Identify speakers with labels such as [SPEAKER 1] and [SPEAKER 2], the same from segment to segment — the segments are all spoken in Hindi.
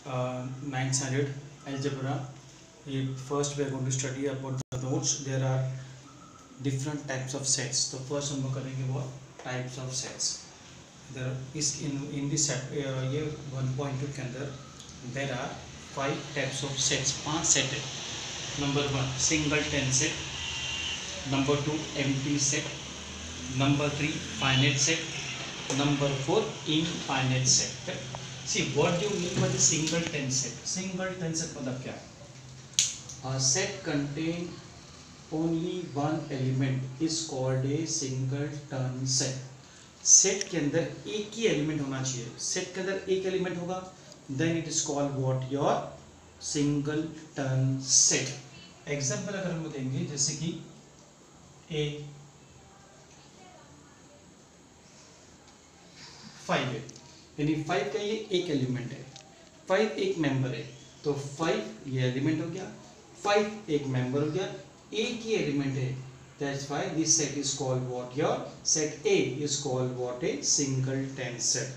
[SPEAKER 1] ninth standard algebra. First we are going to study about the nodes. There are different types of sets. तो first हम लोग करेंगे वो types of sets. There is in this set ये 1.2 के अंदर there are 5 types of sets. 5 set है. Number 1 singleton set. Number 2 empty set. Number 3 finite set. Number 4 infinite set. See what do you mean by the singleton set? Singleton set मतलब क्या है? A set contain only one element is called a singleton set. Set के अंदर एक ही एलिमेंट होना चाहिए. सेट के अंदर एक एलिमेंट होगा then it is called what your singleton set. Example अगर हम देंगे जैसे कि a 5 है, यानी 5 का ये एक एलिमेंट है, 5 एक मेंबर है, तो 5 ये एलिमेंट हो गया, 5 एक मेंबर हो गया, एक ही एलिमेंट है. That's why this set is called what your set A is called what a singleton set.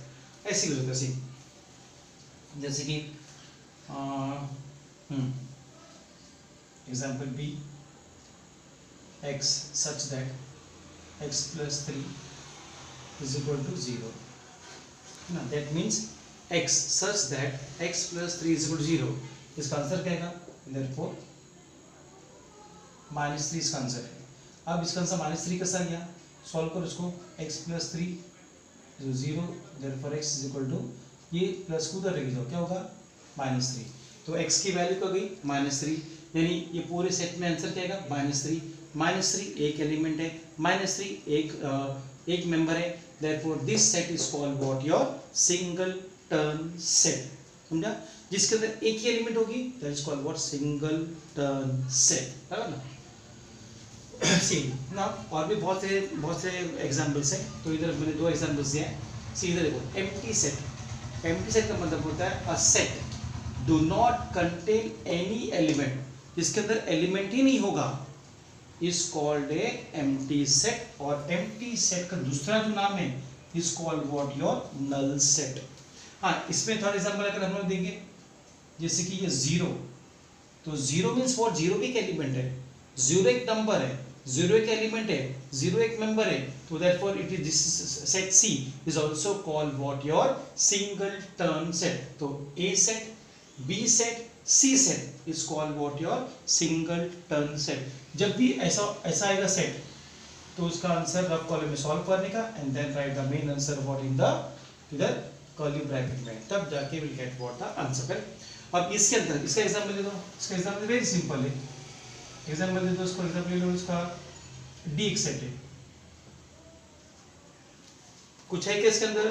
[SPEAKER 1] ऐसी हो जाता है जैसे कि example B x such that x plus 3 is equal to 0. Now that means x such that x plus 3 is equal to 0. इसका आंसर क्या है? Therefore -3 इसका आंसर है. अब इसका आंसर -3 कैसा गया? सॉल्व करो इसको. x plus 3 is 0. Therefore x is equal to ये प्लस को उधर लेके जाओ, क्या होगा? -3. तो x की वैल्यू क्या गई? -3. यानी ये पूरे सेट में आंसर क्या आएगा? -3. -3 एक एलिमेंट है, -3 एक मेंबर है. Therefore this set is called what your singleton set. समझा? जिसके अंदर एक ही एलिमेंट होगी that is called what singleton set. बराबर ना? सी ना और भी बहुत से एग्जांपल्स हैं. तो इधर मैंने 2 एग्जांपल्स दिए हैं. सी इधर देखो एम्प्टी सेट. एम्प्टी सेट का मतलब होता है a set do not contain any element, जिसके अंदर एलिमेंट ही नहीं होगा is called a empty set. और empty set का दूसरा जो नाम है is called what your null set. हाँ, इसमें थोड़ा एग्जांपल अगर हम लोग देंगे जैसे कि ये 0, तो 0 मीन्स what? 0 भी एक एलिमेंट है, 0 एक नंबर है, 0 एक एलिमेंट है, 0 एक मेंबर है. तो therefore it is this set C is also called what your singleton set. तो A set, B set, C set is called what your singleton set. जब भी ऐसा आएगा सेट तो उसका आंसर रफ कॉलम में सॉल्व करने का and then write the main answer what in the इधर कर्ली ब्रैकेट में, तब जाके will get what the answer. अब इसके अंदर इसका एग्जांपल ले दो. इसका एग्जांपल वेरी सिंपल है. एग्जांपल दे दो इसको. एग्जांपल ले लो इसका D एक सेट है. कुछ है क्या इसके अंदर?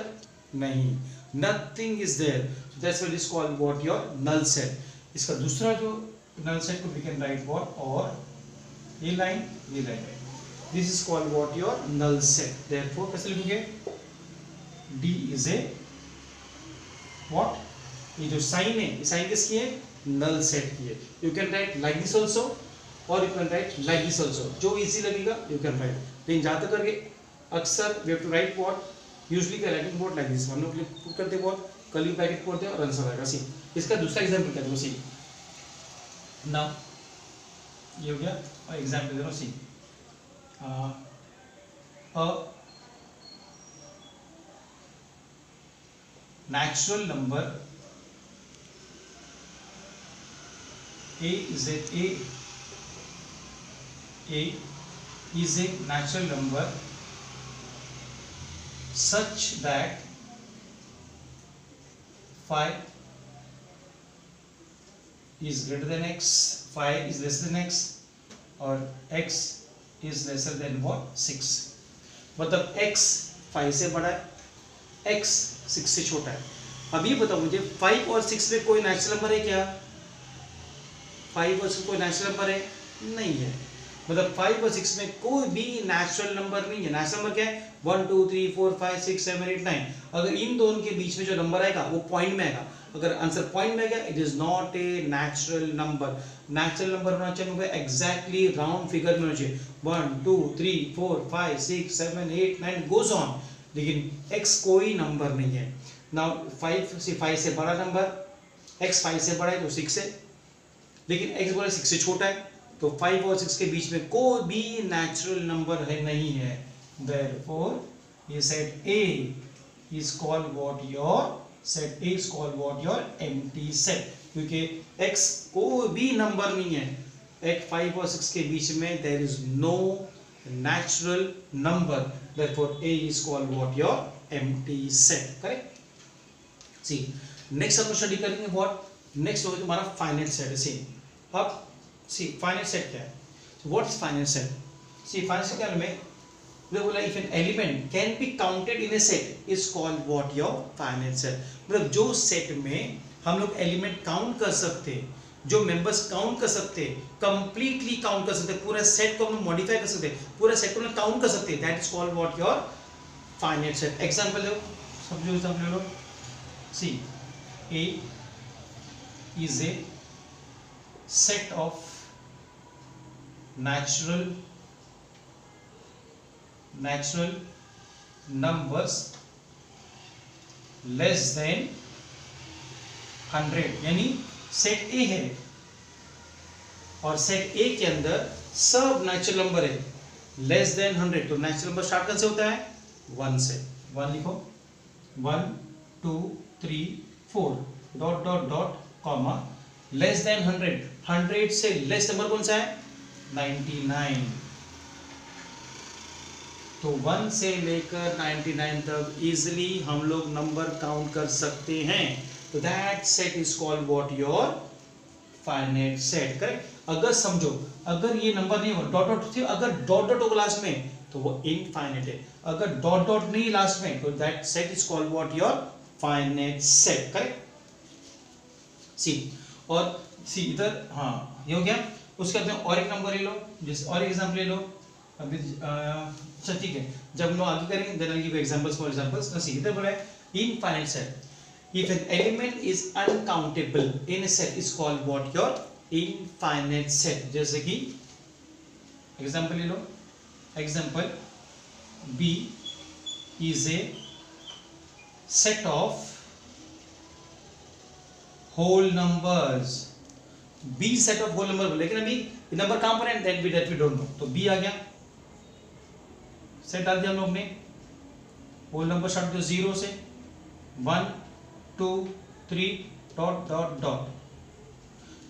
[SPEAKER 1] नहीं, nothing is there. That's what is called what your null set. इसका दूसरा जो नल सेट को वी कैन राइट व्हाट और ये लाइन है. This is called what your null set. Therefore कैसे लिखोगे? D इज ए व्हाट, ये जो साइन है, ये साइन किसकी है? नल सेट की है. You can write like this also और you can write like this also, जो इजी लगेगा यू कैन राइट. लेकिन ज्यादा करके अक्सर we have to write what usually we are writing what like this. हम लोग पुट करते व्हाट कर्ली ब्रैकेट खोलते हैं और आंसर आएगा. सी इसका दूसरा एग्जांपल क्या देखो. सी नाउ ये हो गया और एग्जांपल देखो. सी natural number a is a natural number such that 5 is greater than x, 5 is less than x और x is lesser than what? 6. मतलब x 5 से बड़ा है, x 6 से छोटा है. अब ये बताओ मुझे 5 और 6 में कोई नेचुरल नंबर है क्या? 5 और 6 कोई नेचुरल नंबर है? नहीं है. मतलब 5 और 6 में कोई भी नेचुरल नंबर नहीं है. नेचुरल नंबर क्या है? 1 2 3 4 5 6 7 8 9. अगर इन दोनों के बीच में जो नंबर आएगा वो पॉइंट में आएगा. अगर आंसर पॉइंट में गया it is not A natural number. Natural number होना चाहिए एग्जैक्टली राउंड फिगर में होना चाहिए. 1 2 3 4 5 6 7 8 9 गोज ऑन. लेकिन x कोई नंबर नहीं है. नाउ 5 से बड़ा नंबर x 5 से बड़ा है तो 6 है, लेकिन x बड़ा 6 से छोटा है, तो 5 और 6 के बीच में कोई भी नेचुरल नंबर है नहीं है। Therefore ये set A is called what your set A is called what your empty set, क्योंकि x कोई भी नंबर नहीं है, x 5 और 6 के बीच में there is no natural number, therefore A is called what your empty set, correct? See, next हम स्टडी करेंगे what next होगा तुम्हारा फाइनाइट सेट है। see, अब see फाइनाइट सेट क्या है? what is finite set? see finite set क्या है? बोला if an element can be counted in a set is called what your finite set, मतलब जो सेट में हम लोग एलिमेंट काउंट कर सकते हैं, जो मेंबर्स काउंट कर सकते हैं, कंप्लीटली काउंट कर सकते हैं, पूरा सेट को हम मॉडिफाई कर सकते हैं, पूरा सेट को हम काउंट कर सकते हैं, that is called what your finite set. Example लो, सब जो एग्जांपल लो, see A is a set of natural numbers less than 100, यानी सेट ए है और सेट ए के अंदर सब नेचुरल नंबर है लेस देन 100, तो नेचुरल नंबर स्टार्ट कहाँ से होता है? 1 से। 1 लिखो, 1 2 3 4 dot dot dot comma less than 100, 100 से लेस नंबर कौन सा है? 99। तो 1 से लेकर 99 तक इजिली हम लोग नंबर काउंट कर सकते हैं, तो that set is called what your finite set, correct? अगर समझो अगर ये नंबर नहीं हो डॉट डॉट थे, अगर डॉट डॉट होगा लास्ट में तो वो इनफाइनाइट है, अगर डॉट डॉट नहीं लास्ट में तो that set is called what your finite set, correct? See और सी इधर, हाँ ये हो गया। उसके बाद और एक नंबर ले लो, जिस और एक एग्जांपल ले लो अभी, अच्छा ठीक है, जब हम लोग आगे करेंगे then I give examples for examples. See इधर बोला है infinite set, if an element is uncountable in a set is called what your infinite set। जैसे कि एग्जांपल ले लो, example B is a set of whole numbers, B set of whole number, लेकिन अभी नंबर कहां पर है that we don't know, तो B आ गया, सेट डाल दिया हम लोग ने, होल नंबर स्टार्ट होते 0 से 1 2 3 डॉट डॉट डॉट,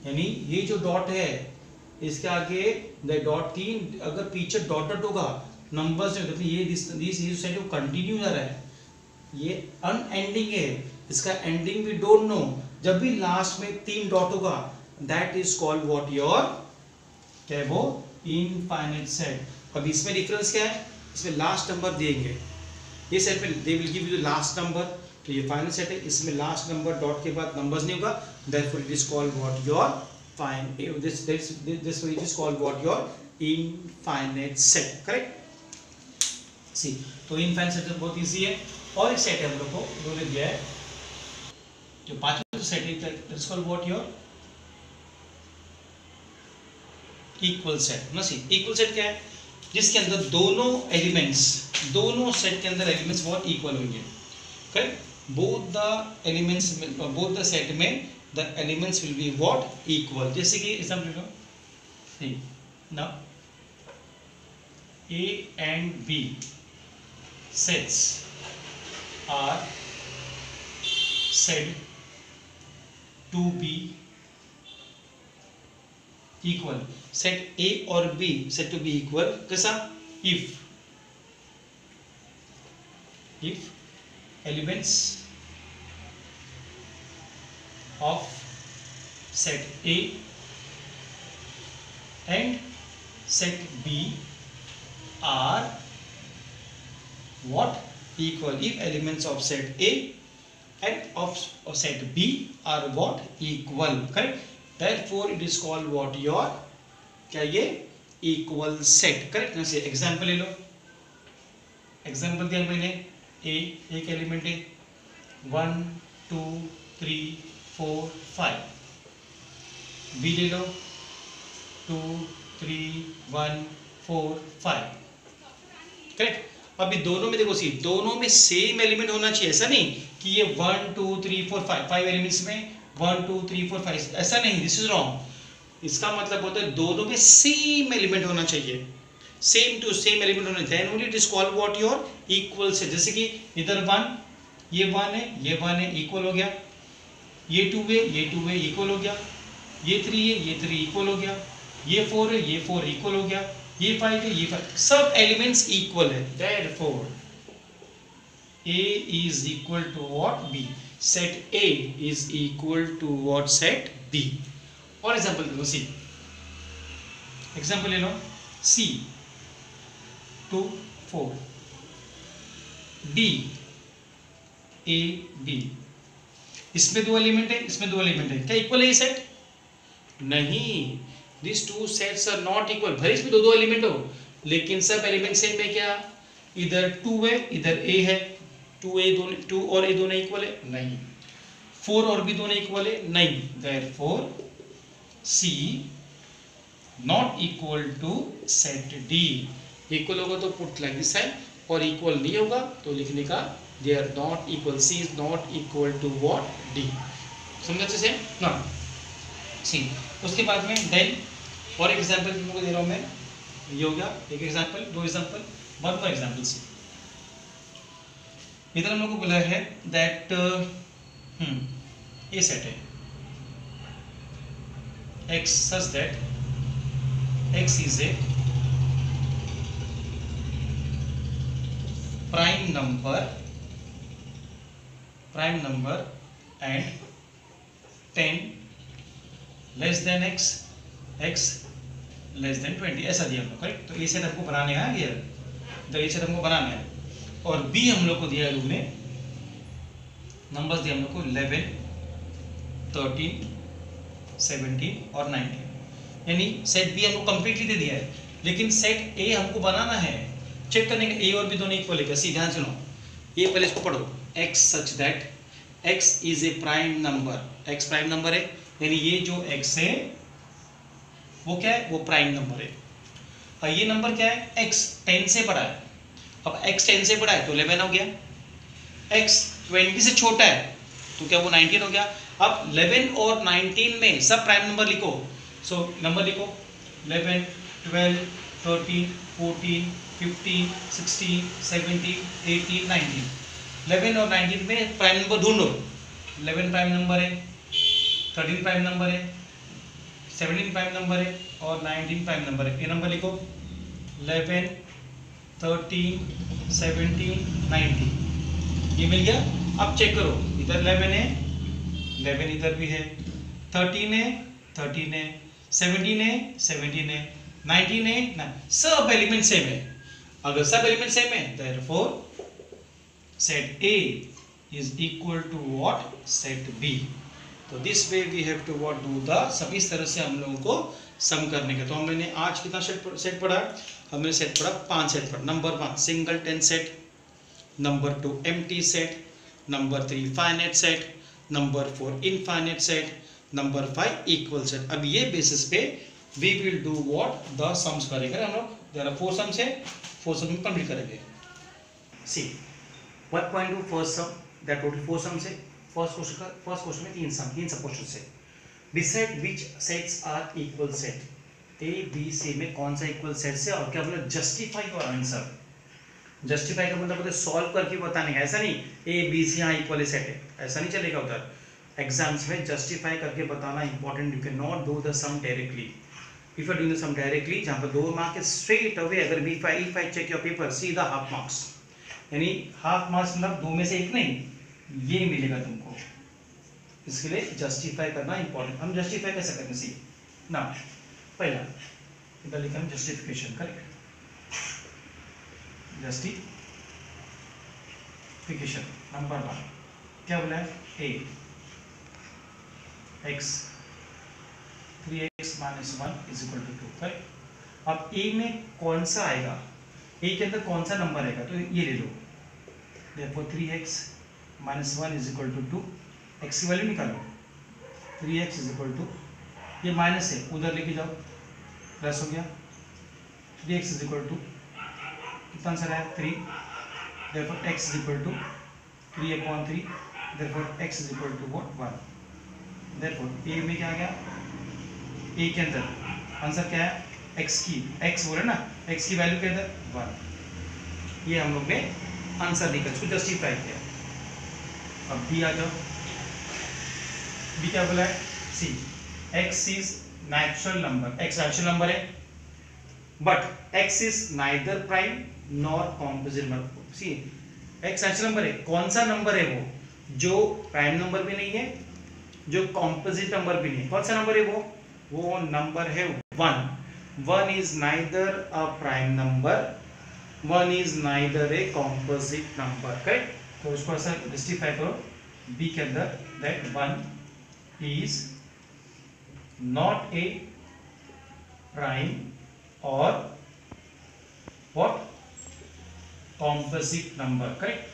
[SPEAKER 1] यानी ये जो डॉट है इसके आगे डॉट 3, अगर पीछे डॉट डॉट होगा नंबर्स में, तो ये दिस सेट कंटिन्यू जा रहा है, ये अनएंडिंग है, इसका एंडिंग वी डोंट नो, जब भी लास्ट में 3 डॉट होगा that is called what your, क्या है वो? Infinite set. अब इसमें डिफरेंस क्या है? इसमें लास्ट नंबर देंगे, ये सेट में they will give you the last number, तो ये फाइनल सेट है, इसमें लास्ट नंबर डॉट के बाद नंबर्स नहीं होगा, therefore it is called what your fine, this it is called what your infinite set, correct? See तो इनफाइनाइट सेट बहुत इजी है। और एक सेट है हम लोग को उन्होंने दिया है, जो पांचवा सेट है it is called what your equal set ना। सी इक्वल सेट क्या है? जिसके अंदर दोनों सेट के अंदर एलिमेंट्स बहुत इक्वल होंगे, correct? Both the elements, both the set में the elements will be what equal. जैसे कि एग्जांपल लो, see now A and B sets are said to be equal, set A और B set to be equal, कैसा? If elements of set A and set B are what? Equal. If elements of set A and of set B are what? Equal. Correct? Therefore it is called what your, क्या ये? Equal set. Correct? जैसे एग्जाम्पल ले लो, एग्जाम्पल दिया मैंने, A एक एलिमेंट है 1 2 3 4 5, B ले लो 2 3 1 4 5, करेक्ट? अभी दोनों में देखो, सी दोनों में सेम एलिमेंट होना चाहिए, ऐसा नहीं कि ये 1 2 3 4 5 5 एलिमेंट्स में 1 2 3 4 5, ऐसा नहीं, दिस इज रॉन्ग। इसका मतलब होता है दोनों में सेम एलिमेंट होना चाहिए, सेम टू सेम एलिमेंट होना चाहिए, then only it is called what your equal set. जैसे कि इधर 1, ये 1 है, ये 1 है, इक्वल हो गया, ये 2 है, ये 2 है, इक्वल हो गया, ये 3 है, ये 3 इक्वल हो गया, ये 4 है, ये 4 इक्वल हो गया, ये 5 है, ये 5, सब एलिमेंट्स इक्वल है, therefore A is equal to what? B. Set A is equal to what? Set B. और एग्जाम्पल ले लो, C एग्जाम्पल ले लो, C 2 4 D A B, इसमें 2 एलिमेंट है, इसमें 2 एलिमेंट है, क्या इक्वल है ये सेट? नहीं, this two sets are not equal. भले इसमें 2 एलिमेंट हो, लेकिन सब एलिमेंट सेम है क्या? इधर 2 है, इधर A है, 2 और A दोनों इक्वल है? नहीं। 4 और B दोनों इक्वल है? नहीं। Therefore C not equal to set D। Equal होगा तो पुट लाइक दिस है, और इक्वल नहीं होगा तो लिखने का they are not equal, C is not equal to what? D। समझा अच्छे से ना? सी उसके बाद में देन और एक एग्जांपल तुमको दे रहा हूं मैं, ये हो गया एक example, 2 example, 1 more example C. इधर हम लोग को बोला है दैट ये सेट है x such that x is a prime number and 10 less than x, x less than 20, ऐसा दिया हम लोग, करेक्ट? तो ये सेट हमको बनाने है, ये सेट हमको बनाना है। और B हम लोग को दिया है लोग ने, नंबर्स दिए हम लोग को 11 13 17 और 19, यानी सेट B हमको कंप्लीटली दे दिया है, लेकिन सेट A हमको बनाना है। चेक करने का A और B दोनों इक्वल है क्या? सी ध्यान सुनो, ये पहले इसको पढ़ो, x such that x is a prime number, x prime number है, यानी ये जो x है वो क्या है? वो प्राइम नंबर है। और ये नंबर क्या है? x 10 से बड़ा है। अब x 10 से बड़ा है तो 11 हो गया, x 20 से छोटा है तो क्या वो 19 हो गया। अब 11 और 19 में सब प्राइम नंबर लिखो, सो नंबर लिखो 11 12 13 14 15 16 17 18 19, 11 और 19 में प्राइम नंबर ढूंढो। 11 प्राइम नंबर है, 13 प्राइम नंबर है, 17 प्राइम नंबर है और 19 प्राइम नंबर है। ये नंबर लिखो 11 13 17 19, ये मिल गया। अब चेक करो, इधर 11 है, 11 इधर भी है, 13 है, 13 है, 17 है, 17 है, 19 है ना, सब एलिमेंट सेम है। अगर सब एलिमेंट सेम है therefore set A is equal to what? Set B। तो this way we have to what do the sum, इस तरह से हम लोगों को सम करने का। तो हमने आज कितना सेट पढ़ा? हमने सेट पढ़ा 5 सेट पढ़ा। Number 1 single 10 set, number 2 empty set, number 3 finite set, number 4 infinite set, number 5 equal set. अब ये बेसिस पे we will do what? The sums करेंगे हम लोग। देयर आर 4 सम्स है, 4 सम्स कंप्लीट करेंगे। See 1.2 first sum, that total 4 sums है। फर्स्ट क्वेश्चन में 3 सब क्वेश्चन है। Decide which sets are equal set, A B C में कौन सा इक्वल सेट है, और क्या बोला? Justify your answer. जस्टिफाई का मतलब सॉल्व करके बताने का, ऐसा नहीं ए बी सी यहाँ इक्वल सेट है, ऐसा नहीं चलेगा। उधर एग्जाम्स में जस्टिफाई करके बताना important. You can not do the sum directly. If you doing the sum directly, जहाँ पर 2 मार्क स्ट्रेट अवे, अगर if I check your paper सीधा हाफ मार्क्स, यानी हाफ मार्क्स मतलब 2 में से 1 नहीं, ये मिलेगा तुमको। इसके लिए जस्टिफाई करना इंपॉर्टेंट। हम जस्टिफाई कैसे करेंगे? सी ना, पहला इधर लिखा है जस्टिफिकेशन, करेक्ट? जस्टिफिकेशन नंबर 1 क्या बोला है? ए एक्स 3x - 1 = 2, करेक्ट? अब ए में कौन सा आएगा, ए के अंदर कौन सा नंबर आएगा, तो ये ले लो। देखो 3x - 1 = 2, x की वैल्यू निकालो। 3x = ये माइनस है, उधर लेके जाओ, प्लस हो गया। 3x = कितना आंसर आया? 3। देखो x = 3/3 therefore x is equal to what 1. Therefore a में क्या आ गया, a के अंदर आंसर क्या है, x की, x बोले ना, x की वैल्यू के अंदर 1. ये हम लोग ने आंसर निकल, इसको जस्टिफाई किया. अब b आ जाओ. b क्या बोला है, see x is natural number, x natural number है, but x is neither prime nor composite number. See x natural number है, कौन सा नंबर है वो, जो प्राइम नंबर भी नहीं है, जो कॉम्पोजिट नंबर भी नहीं है. कौन सा नंबर है वो नंबर है 1. 1 is neither a prime number, 1 is neither a composite number. Correct. तो इसको ऐसा जस्टिफाई करो b के अंदर, that 1 is not a prime और what, composite number. Correct.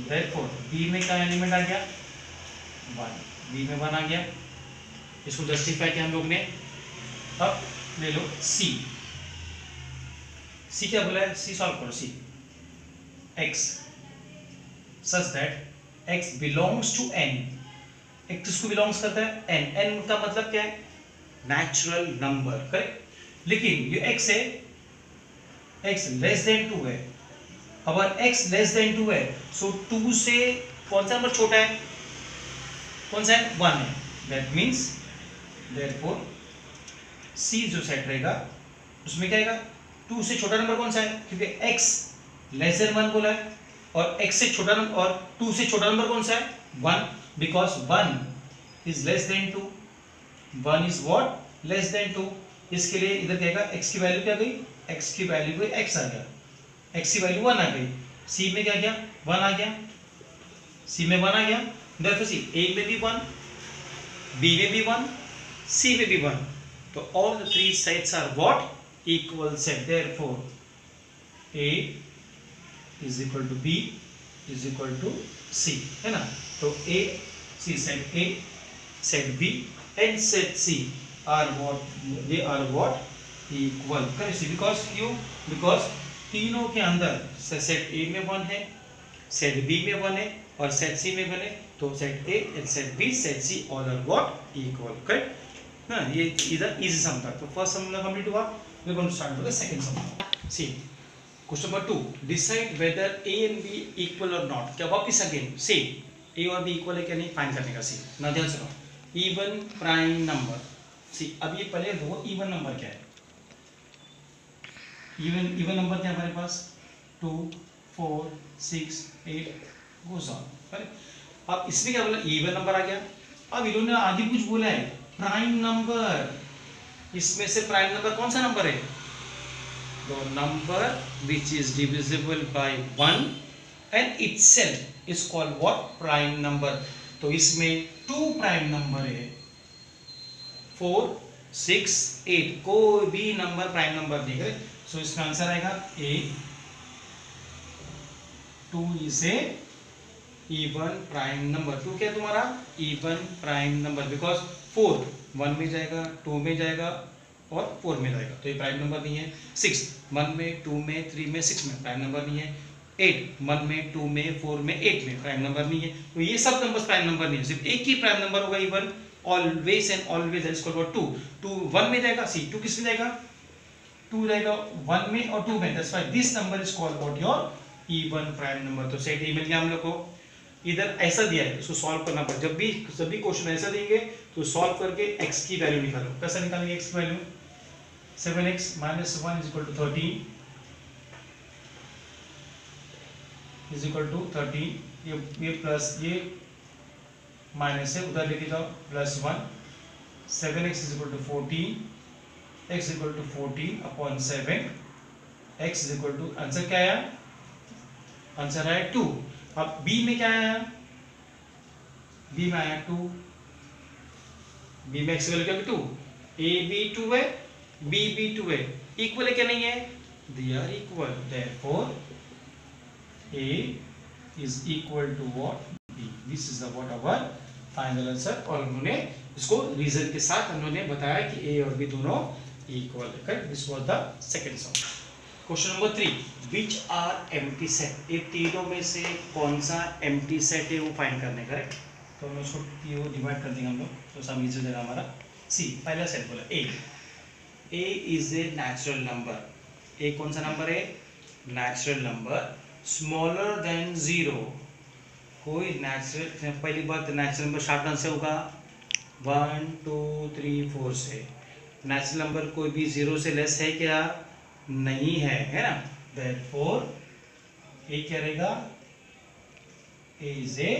[SPEAKER 1] Therefore b में क्या एलिमेंट आ गया, 1. b में 1 आ गया. इसको जस्टिफाई किया हम लोग ने. अब ले लो c. c क्या बोला है, c सॉल्व करो. c x such that x belongs to n. x किसको बिलोंग्स करता है, n. n का मतलब क्या है, नेचुरल नंबर. करेक्ट. लेकिन ये x है, x लेस देन 2 है. अगर x लेस देन 2 है, सो 2 से कौन सा नंबर छोटा है, कौन सा है, 1 है. दैट मीन्स देयरफॉर c जो सेट रहेगा उसमें क्या आएगा, 2 से छोटा नंबर कौन सा है, क्योंकि x लेस देन 1 बोला है, और x से छोटा नंबर और 2 से छोटा नंबर कौन सा है, 1. Because 1 is less than 2. 1 is what, less than 2. इसके लिए इधर क्या आएगा, x की वैल्यू क्या गई, x की वैल्यू पे x आ गया, x की वैल्यू 1 आ गई. c में क्या गया, 1 आ गया, c में 1 आ गया. देयरफॉर सी a में भी 1, b में भी 1, c में भी 1. तो all the three sets are what, equal set. Therefore a is equal to b is equal to c, है ना. तो a, c set a, set b and set c are what, they are what, equal. Correct. Because क्यों, बिकॉज तीनों के अंदर सेट a में 1 है, सेट b में 1 है और सेट c में 1 है. तो set a and set b, set c all are what, equal. Correct ना. ये इधर इजी सम था. तो फर्स्ट सम कंप्लीट हुआ. We are going to start with the second sum. See question number 2, decide whether a and b equal और नॉट. क्या वापस अगेन सी a और b इक्वल है क्या नहीं फाइंड करने का. सी ना ध्यान सुनो, इवन प्राइम नंबर. सी अब ये पहले वो इवन नंबर क्या है, इवन नंबर क्या है हमारे पास, 2 4 6 8 गोस ऑन. करेक्ट. अब इसमें क्या बोला, इवन नंबर आ गया. अब इन्होंने आगे कुछ बोला है प्राइम नंबर. इसमें से प्राइम नंबर कौन सा नंबर है, the number which is divisible by 1 and itself is called what, prime number. तो इसमें 2 प्राइम नंबर है, 4 6 8, कोई भी नंबर प्राइम नंबर नहीं है. सो इसका आंसर आएगा a. 2 is a even prime number. 2 क्या तुम्हारा, even prime number, because 4 1 में जाएगा, 2 में जाएगा और 4 में जाएगा, तो ये प्राइम नंबर नहीं है. 6 1 में, 2 में, 3 में, 6 में प्राइम नंबर नहीं है. 8 1 में, 2 में, 4 में, 8 में प्राइम नंबर नहीं है. तो ये सब नंबर्स प्राइम नंबर नहीं है, सिर्फ एक ही प्राइम नंबर होगा इवन, ऑलवेज एंड ऑलवेज. इसको 2 1 में जाएगा, सी 2 किस में जाएगा, 2 जाएगा 1 में और 2 में. That's why this number is called what, your even prime number. तो सेट मिल गया हम लोग को. इधर ऐसा दिया है, इसको सॉल्व करना पड़ेगा. जब भी सभी क्वेश्चन ऐसा देंगे तो सॉल्व करके x की वैल्यू निकालो. कैसा निकालेंगे x की value, 7x minus 1 is equal to 13 is equal to 13. ये प्लस ये माइनस है, उधर लेके जाओ plus 1. 7x is equal to 14, x is equal to 14 upon 7, x is equal to, answer क्या आया, आंसर आया 2. अब b में क्या आया, b में आया 2. b में x की वैल्यू क्या है 2, a b 2 है, b b 2 है. इक्वल है क्या नहीं है, they are equal. Therefore a is equal to what, b. This is the what our final answer. और उन्होंने इसको रीजन के साथ उन्होंने बताया कि a और b दोनों इक्वल है. This was the second sum.
[SPEAKER 2] Question number 3, which are empty set, ये तीनों में से कौन सा एम्प्टी सेट है वो फाइंड करने का है।
[SPEAKER 1] तो हम उसको ये डिवाइड कर देंगे हम लोग, तो सब इजी हो जाएगा हमारा। सी पहला सेट बोला
[SPEAKER 2] ए इज ए नेचुरल नंबर, ए कौन सा नंबर है, natural number, smaller than zero, कोई नेचुरल, पहली बात नेचुरल नंबर शॉर्ट टर्म से होगा 1 2 3 4 से, नेचुरल नंबर कोई भी जीरो से लेस है क्या, नहीं है ना,
[SPEAKER 1] देयरफॉर ए क्या रहेगा, A is a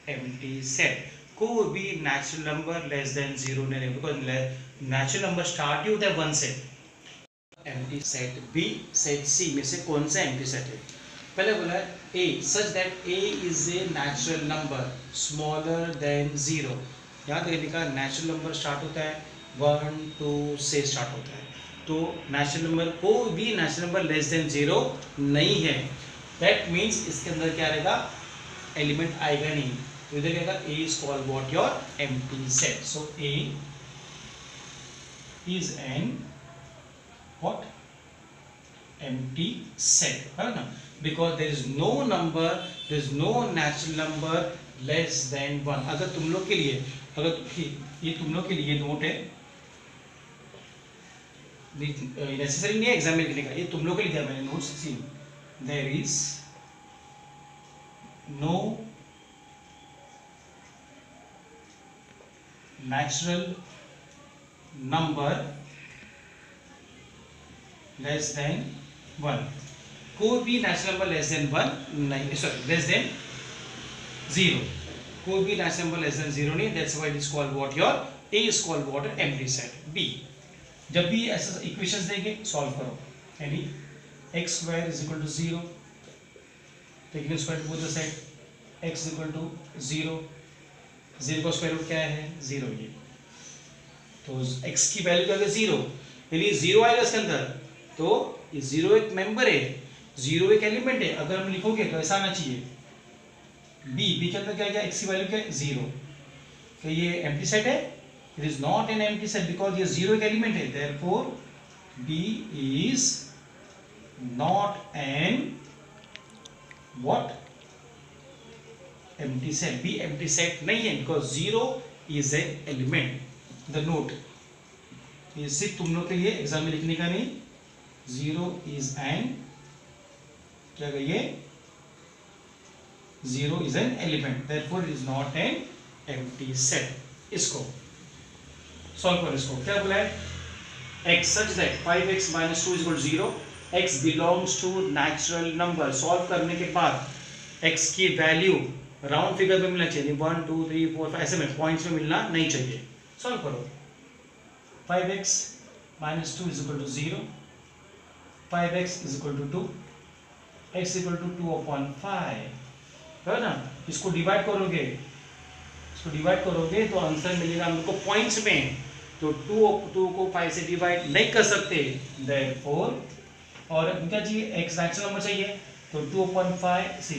[SPEAKER 2] empty set, कोई भी natural number less than zero नहीं रहेगा, बिकॉज नेचुरल नंबर स्टार्ट ही होता है 1 से। Empty set B, set C में से कौन सा एम्प्टी सेट है, पहले बोला A such that A is a natural number smaller than zero, यहाँ तक लिखा नेचुरल नंबर स्टार्ट होता है 1 2 से स्टार्ट होता है, तो नेचुरल नंबर कोई भी natural number less than zero नहीं है, दैट मीन्स इसके अंदर क्या रहेगा, एलिमेंट आएगा नहीं, तो इधर क्या A is called what, your empty set,
[SPEAKER 1] so A is an what, empty set, है ना,
[SPEAKER 2] because there is no number, there is no natural number less than 1। अगर तुम लोग के लिए, अगर
[SPEAKER 1] ये तुम लोग के लिए नोट है,
[SPEAKER 2] नेसेसरी नहीं है एग्जाम में लिखने का, ये तुम लोग के लिए दिया मैंने notes,
[SPEAKER 1] see there is no natural number less than 1,
[SPEAKER 2] कोई भी नेचुरल नंबर लेस देन 1 नहीं, सॉरी लेस देन 0, कोई भी नेचुरल नंबर लेस देन 0 नहीं, that's why it is called what, your A is called what, empty set. B,
[SPEAKER 1] जब भी ऐसा इक्वेशंस देंगे सॉल्व करो, यानी x square is equal to 0, taking square both the side, x is equal to 0, 0 का स्क्वायर रूट क्या है 0, ये तो x की वैल्यू क्या है 0,
[SPEAKER 2] यानी 0 आएगा इसके अंदर, तो ये 0 एक मेंबर है, 0 एक एलिमेंट है,
[SPEAKER 1] अगर हम लिखोगे तो ऐसा आना चाहिए, b के अंदर क्या है, x की वैल्यू क्या है 0, तो ये एम्प्टी सेट है, it is not an empty set because ये 0 एक एलिमेंट है, therefore b is not an what, empty set,
[SPEAKER 2] b empty set नहीं है because 0 is a element.
[SPEAKER 1] The note, ये सिर्फ तुम लोग के लिए एग्जाम में लिखने का नहीं, 0 इज एन क्या कहिए, 0 is an element, therefore it is not an empty set. इसको सॉल्व करो, इसको क्या बोला है,
[SPEAKER 2] x such that 5x minus 2 is equal to 0, x belongs to natural number, solve करने के बाद x की वैल्यू राउंड फिगर में मिलना चाहिए, 1 2 3 4 5 ऐसे में पॉइंट्स में मिलना नहीं चाहिए।
[SPEAKER 1] सॉल्व करो, 5x minus 2 is equal to 0, 5x is equal to 2, x is equal to 2/5, है ना, इसको डिवाइड करोगे, इसको डिवाइड करोगे तो आंसर मिलेगा हमको पॉइंट्स में, तो 2 को 5 से डिवाइड नहीं कर सकते,
[SPEAKER 2] देयरफॉर,
[SPEAKER 1] और क्या चाहिए, x नेचुरल नंबर चाहिए, तो 2/5 सी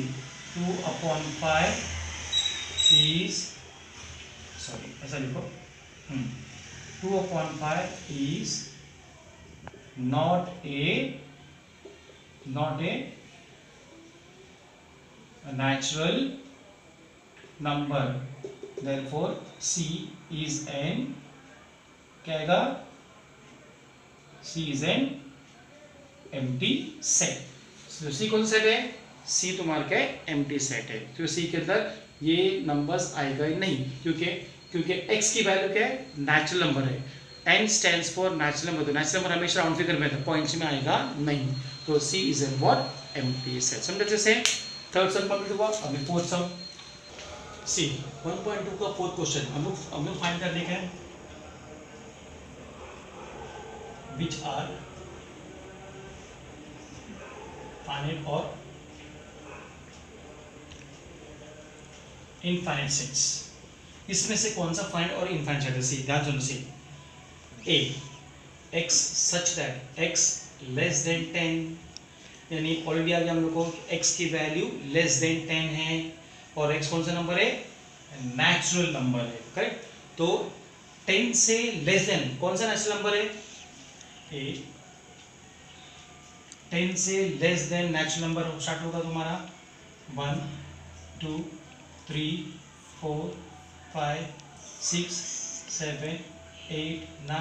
[SPEAKER 1] 2/5 इज, सॉरी ऐसा लिखो, 2/5 is not A natural number, therefore C is an क्या आएगा, C is an empty set।
[SPEAKER 2] तो C कौन सा सेट है, C तुम्हारे का एम्प्टी सेट है, तो C के अंदर ये नंबर्स आएगा ही नहीं, क्योंकि x की वैल्यू क्या है, नेचुरल नंबर है, n stands for natural number, तो नेचुरल नंबर हमेशा राउंड फिगर में था, पॉइंट्स में आएगा नहीं, तो C is an what, empty set. समझे से थर्ड सम कंप्लीट हुआ, अभी फोर्थ सम,
[SPEAKER 1] सी 1.2 का फोर्थ क्वेश्चन हम लोग फाइंड करने का है, विच आर फाइनाइट और इनफाइनाइट सेट्स, इसमें से कौन सा फाइनाइट और इनफाइनाइट सेट है, सी ध्यान सुनो, सी ए x such that x less than 10, यानी ऑलरेडी आ गया हम लोग को x की वैल्यू लेस देन 10 है, और x कौन सा नंबर है, नेचुरल नंबर है, करेक्ट, तो 10 से लेस देन कौन सा नेचुरल नंबर है, ए 10 से less than natural number start होगा तुम्हारा 1 2 3 4 5 6 7 8 9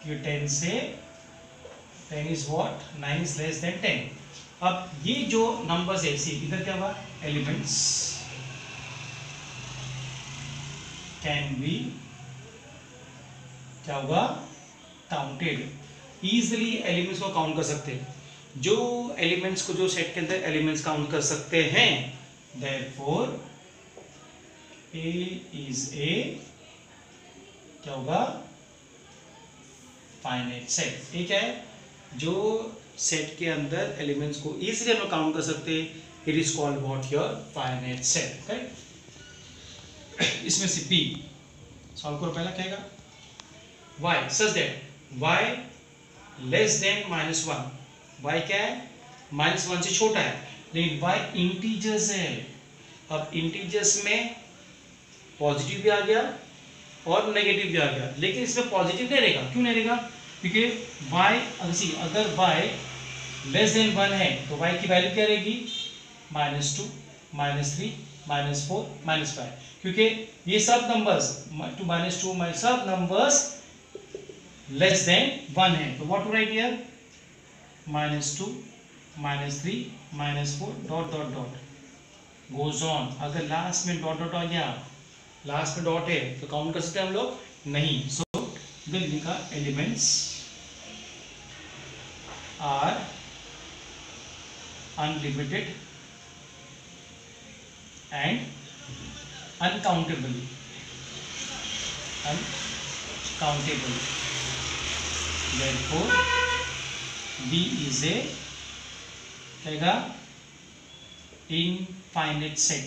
[SPEAKER 1] ये 10 से 10 is what 9 is less than 10। अब ये जो नंबर्स है सी इधर क्या हुआ एलिमेंट्स कैन बी क्या होगा काउंटेड इजिली एलिमेंट्स को काउंट कर सकते हैं जो एलिमेंट्स को जो सेट के अंदर एलिमेंट्स काउंट कर सकते हैं देयरफॉर ए इज ए क्या होगा फाइनाइट सेट। ये क्या है जो सेट के अंदर एलिमेंट्स को इजीली हम काउंट कर सकते हैं it is called what your finite set right. इसमें से पी सॉल्व करो पहला क्या है y such that y less than -1 y क्या है -1 से छोटा है लेकिन y इंटीजर्स है। अब इंटीजर्स में पॉजिटिव भी आ गया और नेगेटिव भी आ गया लेकिन इसमें पॉजिटिव नहीं रहेगा क्यों नहीं रहेगा क्योंकि y अगर y लेस देन 1 है तो y की वैल्यू क्या रहेगी -2 -3 -4 -5 क्योंकि ये सब नंबर्स 2 सब नंबर्स लेस देन 1 है तो what to write here -2 -3 -4 dot dot dot goes on. अगर लास्ट में डॉट डॉट आ गया लास्ट में डॉट है तो काउंट कर सकते हैं हम लोग नहीं। सो इधर लिखा elements are unlimited and uncountable therefore B is a क्या इनफाइनाइट सेट।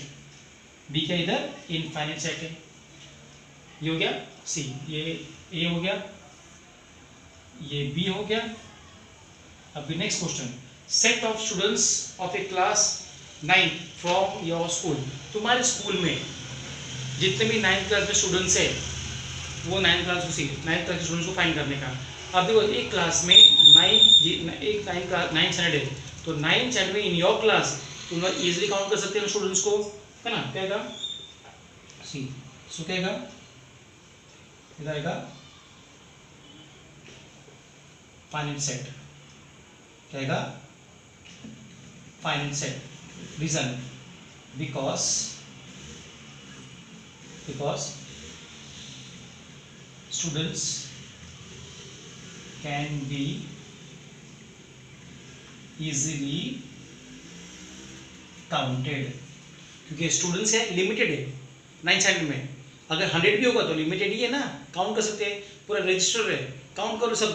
[SPEAKER 1] B क्या इधर इनफाइनाइट सेट है। ये हो गया C ये A हो गया ये B हो गया। अभी next question set of students of A class 9 from your school. तुम्हारे स्कूल में जितने भी 9th क्लास में स्टूडेंट्स है वो 9th क्लास के स्टूडेंट्स को फाइंड करने का। अब देखो एक क्लास में 9 स्टैंडर्ड है तो 9 स्टैंडर्ड में इन योर क्लास तुम लोग इजीली काउंट कर सकते हो स्टूडेंट्स को है ना। क्या आएगा सी सो क्या आएगा इधर आएगा फाइनाइट सेट। क्या आएगा finite set. Reason because students can be easily counted क्योंकि स्टूडेंट्स है लिमिटेड है 9th स्टैंडर्ड में। अगर 100 भी होगा तो लिमिटेड ही है ना काउंट कर सकते हैं पूरा रजिस्टर है काउंट करो सब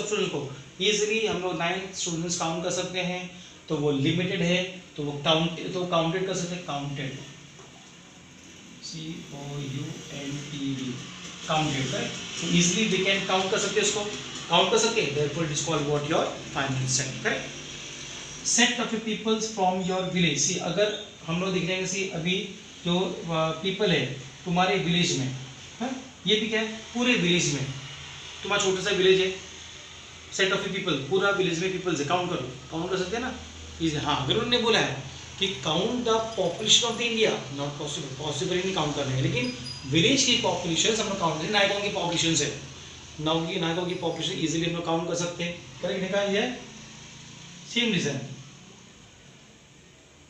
[SPEAKER 1] स्टूडेंट्स को इजीली हम लोग 9 स्टूडेंट्स काउंट कर सकते हैं तो वो लिमिटेड है तो वो काउंटेड कर सकते हैं counted COUNTED counted right. So easily we can count कर सकते हैं इसको काउंट कर सकते हैं therefore it is called what your finite set correct. Set of peoples from your village. See अगर हम लोग देख रहे हैं सी अभी जो पीपल है तुम्हारे विलेज में है ये भी क्या है पूरे विलेज में तुम्हारा छोटा सा विलेज है सेट ऑफ पीपल पूरा विलेज में पीपल्स है काउंट कर सकते हैं ना इजी। हाँ अगर उन्होंने बोला है कि count the population of the India not possible नहीं काउंट करने लेकिन विलेज की पॉपुलेशन हम लोग काउंट करें नायकों की पॉपुलेशन से नायकों की पॉपुलेशन इजीली हम लोग काउंट कर सकते हैं करेक्ट लिखा है same reason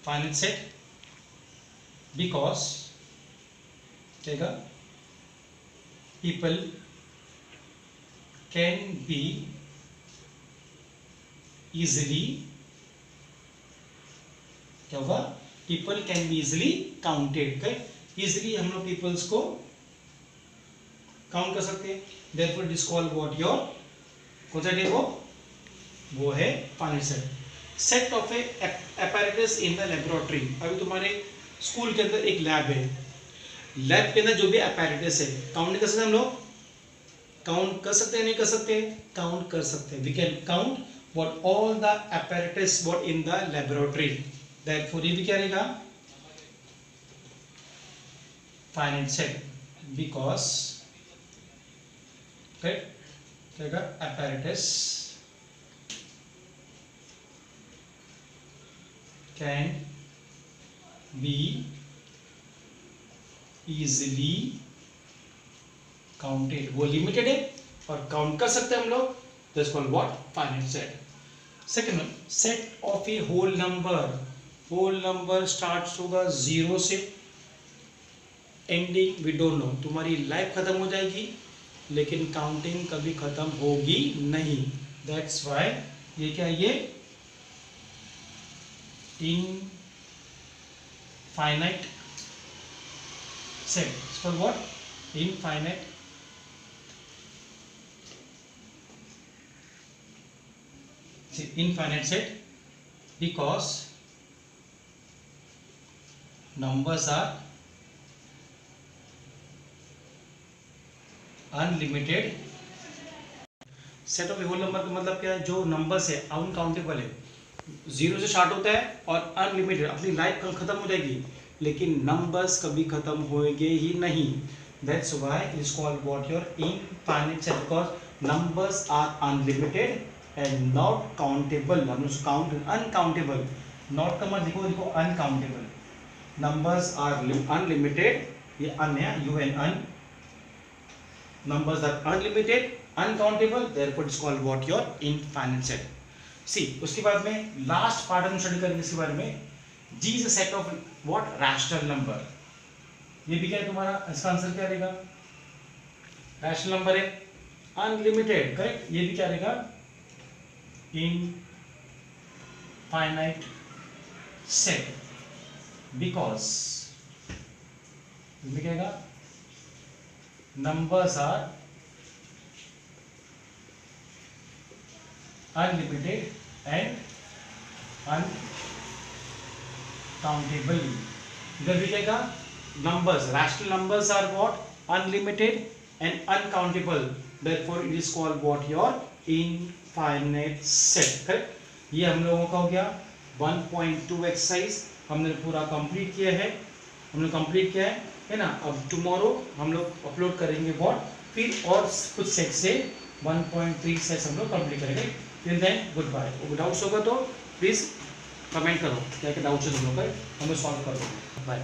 [SPEAKER 1] finite set because क्या पीपल कैन बी इजीली क्या होगा people can be easily counted easily हम लोग पीपल्स को काउंट कर सकते हैं therefore it is called what your कौन सा है वो है finite set. Set of a apparatus in the laboratory. अभी तुम्हारे स्कूल के अंदर एक लैब है लैब के अंदर जो भी apparatus है काउंट कर सकते हैं हम लोग काउंट कर सकते हैं नहीं कर सकते काउंट कर सकते हैं we can count what all the apparatus what in the laboratory therefore ये भी क्या रहेगा फाइनाइट सेट बिकॉज क्या apparatus can be easily counted, वो लिमिटेड है और काउंट कर सकते हैं हम लोग, that's called what, finite set. Second one, set of a whole number start होगा 0 से, एंडिंग वी डोंट नो. तुम्हारी लाइफ खत्म हो जाएगी लेकिन काउंटिंग कभी खत्म होगी नहीं. दैट्स वाई ये क्या है, ये infinite set. It's called what, infinite infinite set because numbers are unlimited. Set of whole number का मतलब क्या है, जो नंबर्स है अनकाउंटेबल है, 0 से स्टार्ट होता है और अनलिमिटेड, अपनी लाइफ कल खत्म हो जाएगी लेकिन नंबर्स कभी खत्म होंगे ही नहीं. That's why it is called what, your infinite set, because numbers are unlimited and not countable. Count uncountable, not का मतलब देखो अनकाउंटेबल. नंबर्स आर अनलिमिटेड, ये अन है, U N un. Numbers are unlimited, uncountable, therefore it's called what, your infinite set. See उसके बाद में लास्ट पार्ट हम स्टडी करेंगे इसके बारे में. G is a set of what, rational number. ये भी क्या है तुम्हारा, इसका आंसर क्या रहेगा, रैशनल नंबर है, अनलिमिटेड, करेक्ट. ये भी क्या रहेगा, infinite set because लिखेगा numbers are unlimited and uncountable. इधर लिखेगा numbers, rational numbers are what, unlimited and uncountable, therefore it is called what, your infinite set. Correct. ये हम लोगों का हो गया 1.2 एक्सरसाइज हमने पूरा कंप्लीट किया है, है ना. अब टुमारो हम लोग अपलोड करेंगे व्हाट, फिर और कुछ सेट से 1.3 सेट्स हम लोग कंप्लीट करेंगे. Till then good bye. Doubts होगा तो प्लीज कमेंट करो, क्या क्या डाउट्स है तुम लोग का, हम लोग सॉल्व कर देंगे. बाय.